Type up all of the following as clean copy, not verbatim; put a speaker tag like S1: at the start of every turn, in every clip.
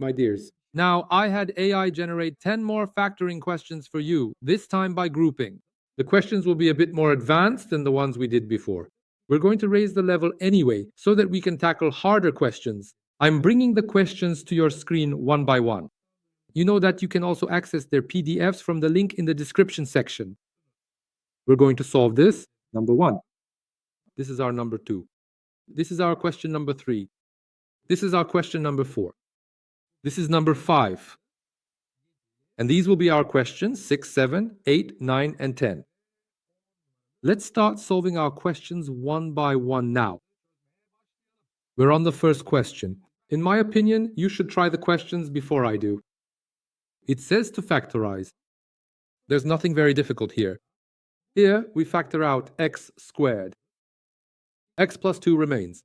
S1: my dears. Now, I had AI generate 10 more factoring questions for you, this time by grouping. The questions will be a bit more advanced than the ones we did before. We're going to raise the level anyway, so that we can tackle harder questions. I'm bringing the questions to your screen one by one. You know that you can also access their PDFs from the link in the description section. We're going to solve this. Number 1. This is our number 2. This is our question number 3. This is our question number 4. This is number 5. And these will be our questions 6, 7, 8, 9, and 10. Let's start solving our questions one by one now. We're on the first question. In my opinion, you should try the questions before I do. It says to factorize. There's nothing very difficult here. Here, we factor out x squared. X plus 2 remains.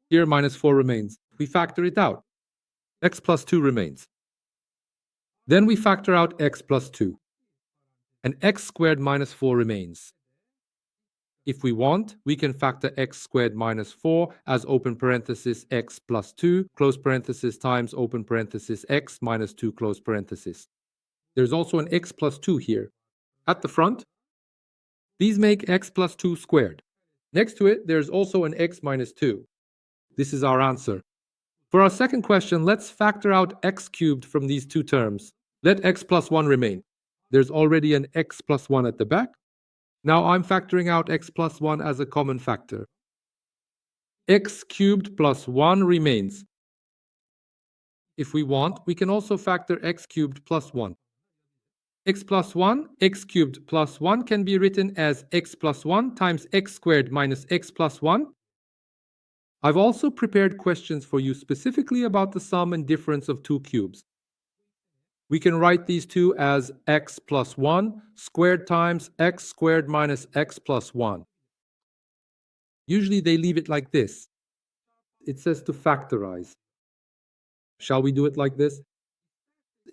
S1: Here, minus 4 remains. We factor it out. X plus 2 remains. Then we factor out x plus 2. And x squared minus 4 remains. If we want, we can factor x squared minus 4 as open parenthesis x plus 2, close parenthesis times open parenthesis x minus 2, close parenthesis. There's also an x plus 2 here. At the front, these make x plus 2 squared. Next to it, there's also an x minus 2. This is our answer. For our second question, let's factor out x cubed from these two terms. Let x plus 1 remain. There's already an x plus 1 at the back. Now I'm factoring out x plus 1 as a common factor. X cubed plus 1 remains. If we want, we can also factor x cubed plus 1. X plus 1, x cubed plus 1 can be written as x plus 1 times x squared minus x plus 1. I've also prepared questions for you specifically about the sum and difference of two cubes. We can write these two as x plus 1 squared times x squared minus x plus 1. Usually they leave it like this. It says to factorize. Shall we do it like this?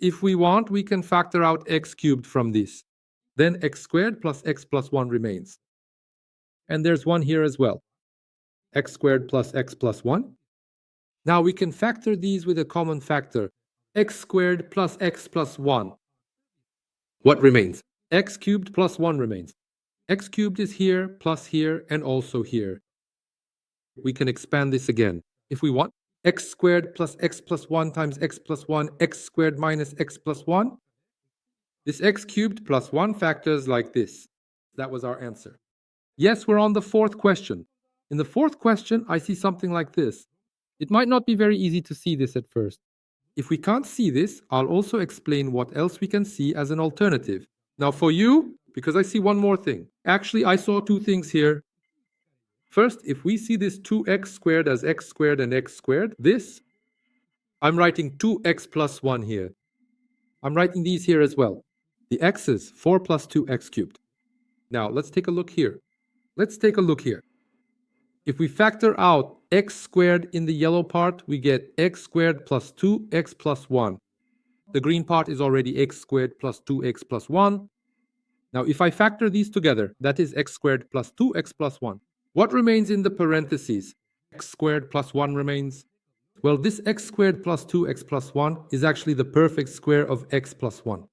S1: If we want, we can factor out x cubed from this. Then x squared plus x plus 1 remains. And there's 1 here as well. X squared plus x plus 1. Now we can factor these with a common factor. X squared plus x plus 1. What remains? X cubed plus 1 remains. X cubed is here, plus here, and also here. We can expand this again. If we want, x squared plus x plus 1 times x plus 1, x squared minus x plus 1. This x cubed plus 1 factors like this. That was our answer. Yes, we're on the fourth question. In the fourth question, I see something like this. It might not be very easy to see this at first. If we can't see this, I'll also explain what else we can see as an alternative. Now for you, because I see one more thing. Actually, I saw two things here. First, if we see this 2x squared as x squared and x squared, this, I'm writing 2x plus 1 here. I'm writing these here as well. The x's, 4 plus 2x cubed. Now, let's take a look here. If we factor out x squared in the yellow part, we get x squared plus 2x plus 1. The green part is already x squared plus 2x plus 1. Now, if I factor these together, that is x squared plus 2x plus 1. What remains in the parentheses? X squared plus 1 remains. Well, this x squared plus 2x plus 1 is actually the perfect square of x plus 1.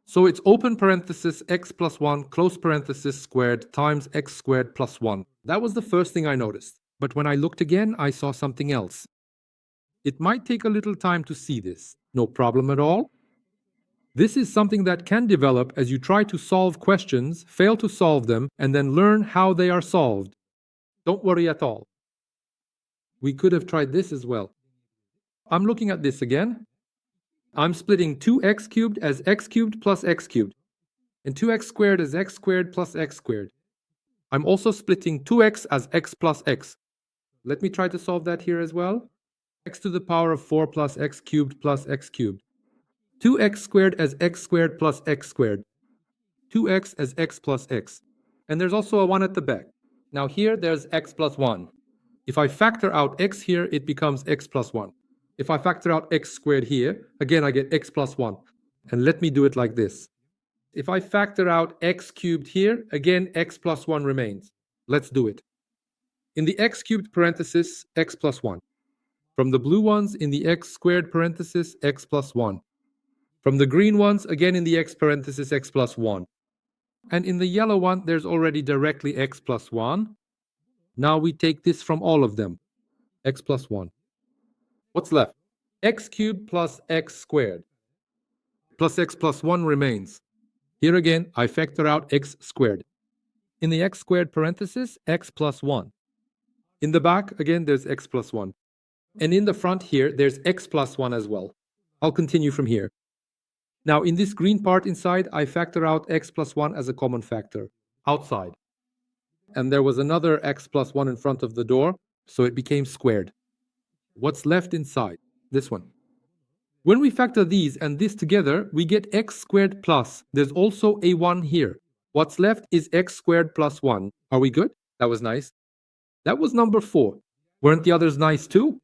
S1: So it's open parenthesis x plus 1 close parenthesis squared times x squared plus 1. That was the first thing I noticed. But when I looked again, I saw something else. It might take a little time to see this. No problem at all. This is something that can develop as you try to solve questions, fail to solve them, and then learn how they are solved. Don't worry at all. We could have tried this as well. I'm looking at this again. I'm splitting 2x cubed as x cubed plus x cubed, and 2x squared as x squared plus x squared. I'm also splitting 2x as x plus x. Let me try to solve that here as well. X to the power of 4 plus x cubed plus x cubed. 2x squared as x squared plus x squared. 2x as x plus x. And there's also a 1 at the back. Now here there's x plus 1. If I factor out x here, it becomes x plus 1. If I factor out x squared here, again I get x plus 1. And let me do it like this. If I factor out x cubed here, again x plus 1 remains. Let's do it. In the x cubed parenthesis, x plus 1. From the blue ones, in the x squared parenthesis, x plus 1. From the green ones, again in the x parenthesis, x plus 1. And in the yellow one, there's already directly x plus 1. Now we take this from all of them, x plus 1. What's left? X cubed plus x squared. Plus x plus 1 remains. Here again, I factor out x squared. In the x squared parenthesis, x plus 1. In the back, again, there's x plus 1. And in the front here, there's x plus 1 as well. I'll continue from here. Now, in this green part inside, I factor out x plus 1 as a common factor, outside. And there was another x plus 1 in front of the door, so it became squared. What's left inside? This one. When we factor these and this together, we get x squared plus. There's also a 1 here. What's left is x squared plus 1. Are we good? That was nice. That was number 4. Weren't the others nice too?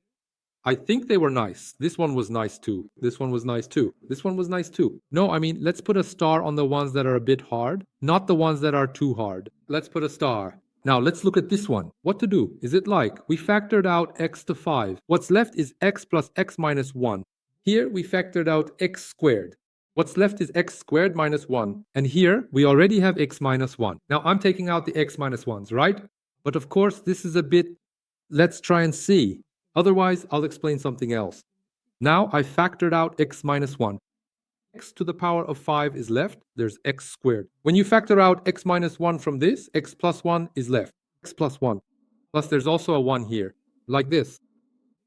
S1: I think they were nice. This one was nice too. This one was nice too. This one was nice too. No, I mean, let's put a star on the ones that are a bit hard, not the ones that are too hard. Let's put a star. Now let's look at this one. What to do? Is it like we factored out x to 5. What's left is x plus x minus 1. Here we factored out x squared. What's left is x squared minus 1. And here we already have x minus 1. Now I'm taking out the x minus 1s, right? But of course this is a bit, let's try and see. Otherwise I'll explain something else. Now I factored out x minus 1. X to the power of 5 is left, there's x squared. When you factor out x minus 1 from this, x plus 1 is left, x plus 1. Plus there's also a 1 here, like this.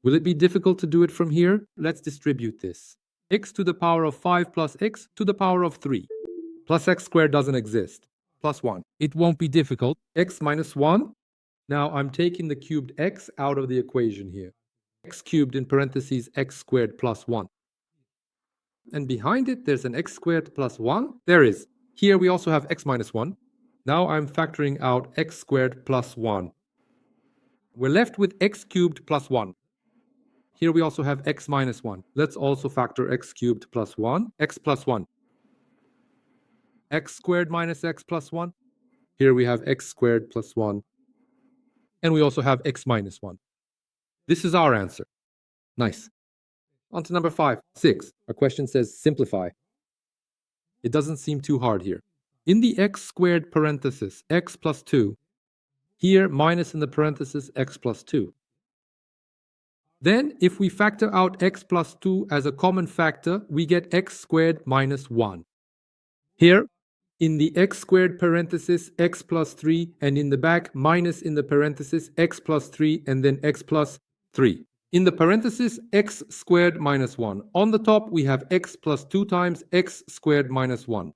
S1: Will it be difficult to do it from here? Let's distribute this. X to the power of 5 plus x to the power of 3. Plus x squared doesn't exist. Plus 1. It won't be difficult. X minus 1. Now I'm taking the cubed x out of the equation here. X cubed in parentheses x squared plus 1. And behind it, there's an x squared plus 1. There is. Here we also have x minus 1. Now I'm factoring out x squared plus 1. We're left with x cubed plus 1. Here we also have x minus 1. Let's also factor x cubed plus 1, x plus 1. X squared minus x plus 1. Here we have x squared plus 1. And we also have x minus 1. This is our answer. Nice. On to number 5. 6. Our question says simplify. It doesn't seem too hard here. In the x squared parenthesis, x plus 2. Here, minus in the parenthesis, x plus 2. Then, if we factor out x plus 2 as a common factor, we get x squared minus 1. Here, in the x squared parenthesis, x plus 3, and in the back, minus in the parenthesis, x plus 3, and then x plus 3. In the parenthesis, x squared minus 1. On the top, we have x plus 2 times x squared minus 1.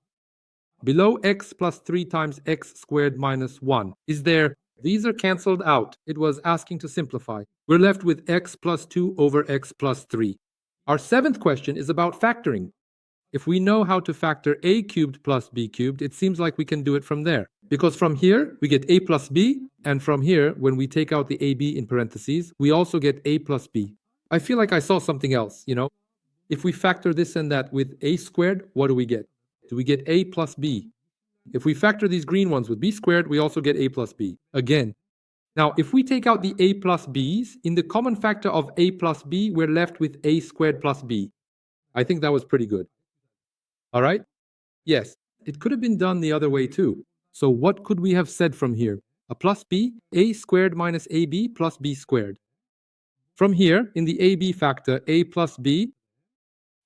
S1: Below x plus 3 times x squared minus 1 is there. These are cancelled out. It was asking to simplify. We're left with x plus 2 over x plus 3. Our 7th question is about factoring. If we know how to factor a cubed plus b cubed, it seems like we can do it from there. Because from here, we get a plus b, and from here, when we take out the ab in parentheses, we also get a plus b. I feel like I saw something else, you know? If we factor this and that with a squared, what do we get? Do we get a plus b? If we factor these green ones with b squared, we also get a plus b. Again. Now, if we take out the a plus b's, in the common factor of a plus b, we're left with a squared plus b. I think that was pretty good. All right? Yes, it could have been done the other way too. So what could we have said from here? A plus b, a squared minus ab plus b squared. From here, in the ab factor, a plus b,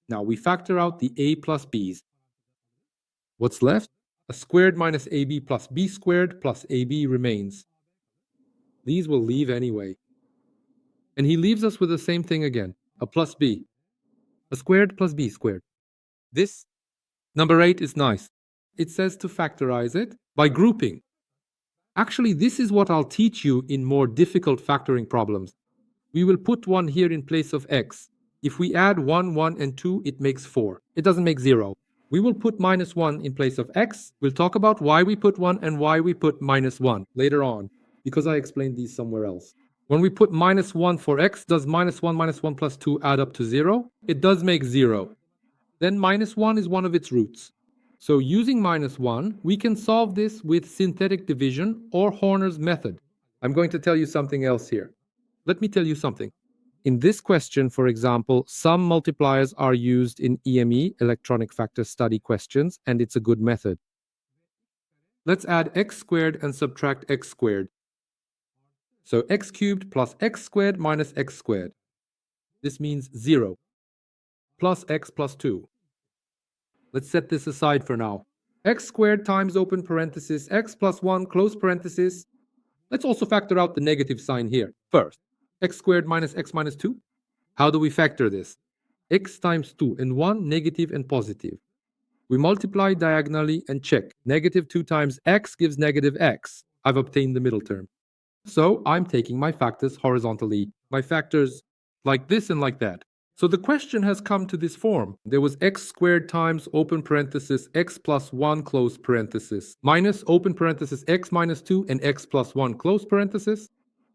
S1: now we factor out the a plus b's. What's left? A squared minus ab plus b squared plus ab remains. These will leave anyway. And he leaves us with the same thing again, a plus b. A squared plus b squared. This, number 8, is nice. It says to factorize it by grouping. Actually, this is what I'll teach you in more difficult factoring problems. We will put 1 here in place of x. If we add 1, 1, and 2, it makes 4. It doesn't make 0. We will put minus 1 in place of x. We'll talk about why we put 1 and why we put minus 1 later on, because I explained these somewhere else. When we put minus 1 for x, does minus 1 plus 2 add up to 0? It does make 0. Then minus 1 is one of its roots. So using minus 1, we can solve this with synthetic division or Horner's method. I'm going to tell you something else here. Let me tell you something. In this question, for example, some multipliers are used in EME, electronic factor study questions, and it's a good method. Let's add x squared and subtract x squared. So x cubed plus x squared minus x squared. This means 0 plus x plus 2. Let's set this aside for now. X squared times open parenthesis x plus 1 close parenthesis. Let's also factor out the negative sign here. First, x squared minus x minus 2. How do we factor this? X times 2 and 1, negative and positive. We multiply diagonally and check. Negative 2 times x gives negative x. I've obtained the middle term. So I'm taking my factors horizontally. My factors like this and like that. So the question has come to this form. There was x squared times open parenthesis x plus 1 close parenthesis minus open parenthesis x minus 2 and x plus 1 close parenthesis.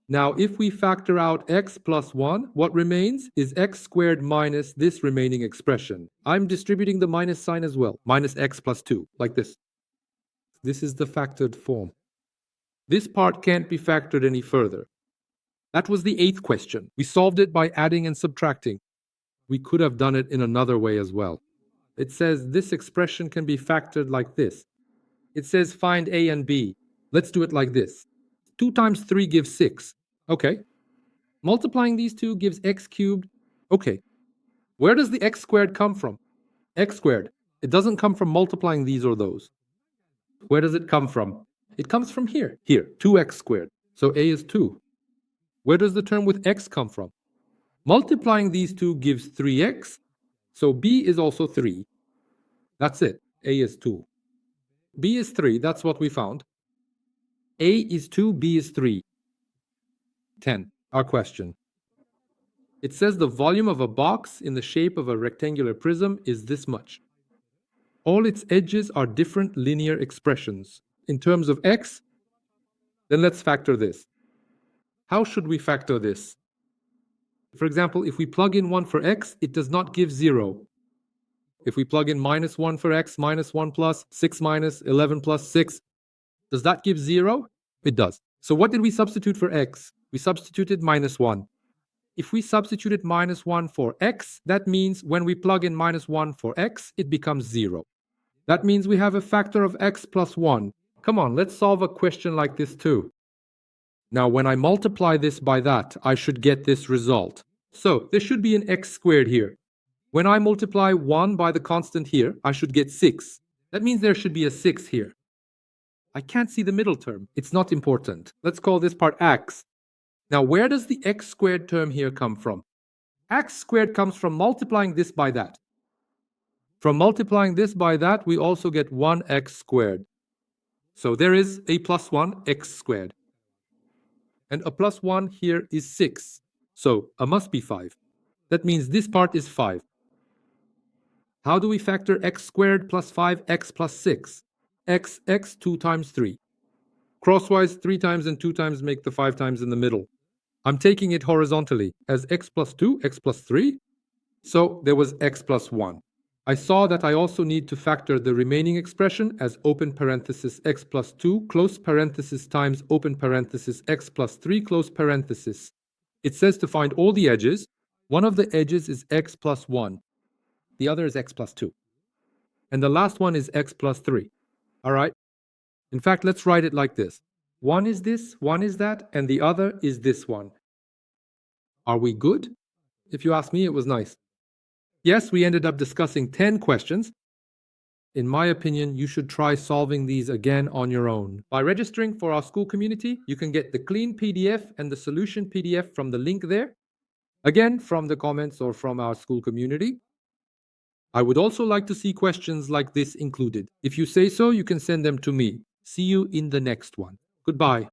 S1: Now if we factor out x plus 1, what remains is x squared minus this remaining expression. I'm distributing the minus sign as well. Minus x plus 2, like this. This is the factored form. This part can't be factored any further. That was the 8th question. We solved it by adding and subtracting. We could have done it in another way as well. It says this expression can be factored like this. It says find a and b. Let's do it like this. 2 times 3 gives 6. Okay. Multiplying these two gives x cubed. Okay. Where does the x squared come from? X squared. It doesn't come from multiplying these or those. Where does it come from? It comes from here. Here, 2x squared. So a is 2. Where does the term with x come from? Multiplying these two gives 3x. So b is also 3. That's it. A is 2. B is 3. That's what we found. A is 2, B is 3. 10. Our question. It says the volume of a box in the shape of a rectangular prism is this much. All its edges are different linear expressions. In terms of x, then let's factor this. How should we factor this? For example, if we plug in 1 for x, it does not give 0. If we plug in minus 1 for x, minus 1 plus, 6 minus, 11 plus 6, does that give 0? It does. So what did we substitute for x? We substituted minus 1. If we substituted minus 1 for x, that means when we plug in minus 1 for x, it becomes 0. That means we have a factor of x plus 1. Come on, let's solve a question like this too. Now, when I multiply this by that, I should get this result. So, there should be an x squared here. When I multiply 1 by the constant here, I should get 6. That means there should be a 6 here. I can't see the middle term. It's not important. Let's call this part x. Now, where does the x squared term here come from? X squared comes from multiplying this by that. From multiplying this by that, we also get 1x squared. So there is a plus 1 x squared. And a plus 1 here is 6. So a must be 5. That means this part is 5. How do we factor x squared plus 5x plus 6? X 2 times 3. Crosswise, 3 times and 2 times make the 5 times in the middle. I'm taking it horizontally as x plus 2, x plus 3. So there was x plus 1. I saw that I also need to factor the remaining expression as open parenthesis x plus 2 close parenthesis times open parenthesis x plus 3 close parenthesis. It says to find all the edges. One of the edges is x plus 1. The other is x plus 2. And the last one is x plus 3. All right? In fact, let's write it like this. One is this, one is that, and the other is this one. Are we good? If you ask me, it was nice. Yes, we ended up discussing 10 questions. In my opinion, you should try solving these again on your own. By registering for our school community, you can get the clean PDF and the solution PDF from the link there. Again, from the comments or from our school community. I would also like to see questions like this included. If you say so, you can send them to me. See you in the next one. Goodbye.